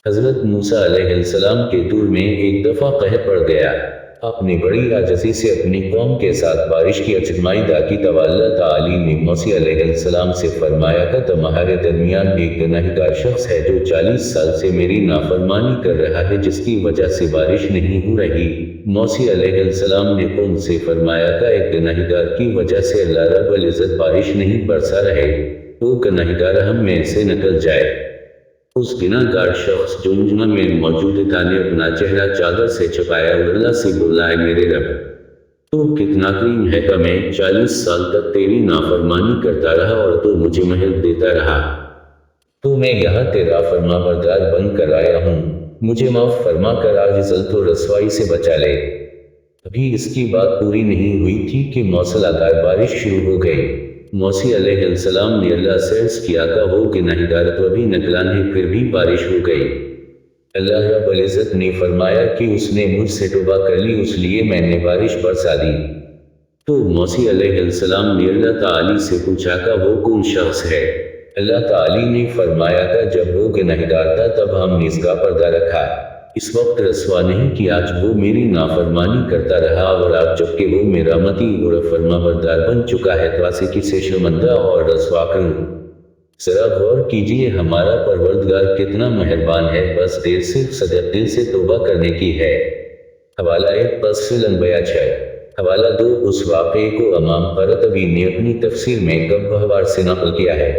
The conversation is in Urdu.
حضرت موسیٰ علیہ السلام کے دور میں ایک دفعہ قحط پڑ گیا۔ اپنی بڑی عاجزی سے اپنی قوم کے ساتھ بارش کی اجتماعی کی تو اللہ تعالی نے موسیٰ علیہ السلام سے فرمایا کہ تمہارے درمیان ایک گنہگار شخص ہے جو 40 سال سے میری نافرمانی کر رہا ہے، جس کی وجہ سے بارش نہیں ہو رہی۔ موسیٰ علیہ السلام نے قوم سے فرمایا کہ ایک گنہگار کی وجہ سے اللہ رب العزت بارش نہیں برسا رہے، وہ گنہگار ہم میں سے نکل جائے۔ اس گنہگار شخص جو مجمع میں موجود تھا نے اپنا چہرہ چادر سے چھپایا اور اللہ سے بولا، اے میرے رب، تو کتنا کریم ہے کہ میں 40 سال تک تیری نافرمانی کرتا رہا اور تو مجھے مہلت دیتا رہا۔ تو میں یہاں تیرا فرما بردار بن کر آیا ہوں، مجھے معاف فرما کر آج ذلت و رسوائی سے بچا لے۔ ابھی اس کی بات پوری نہیں ہوئی تھی کہ موسلادھار بارش شروع ہو گئی۔ موسیٰ علیہ السلام نے اللہ سے عرض کیا کہ وہ گنہگار تو ابھی نکلا نہیں، پھر بھی بارش ہو گئی۔ اللہ رب العزت نے فرمایا کہ اس نے مجھ سے توبہ کر لی، اس لیے میں نے بارش برسا دی۔ تو موسیٰ علیہ السلام نے اللہ تعالی سے پوچھا کہ وہ کون شخص ہے؟ اللہ تعالی نے فرمایا کہ جب وہ گنہگار تھا تب ہم نے اس کا پردہ رکھا، اس وقت رسوا نہیں کہ آج وہ میری نافرمانی کرتا رہا، اور آج جبکہ وہ میرا مطیع اور فرما بردار بن چکا ہے تو اسے کسے شرمندہ اور رسوا کروں۔ ذرا غور کیجئے ہمارا پروردگار کتنا مہربان ہے، بس دیر صرف صدق دل سے توبہ کرنے کی ہے۔ حوالہ 1 قصص الانبیاء 6۔ حوالہ 2 اس واقعے کو امام قرطبی نے اپنی تفسیر میں کب بہوار سے نقل کیا ہے۔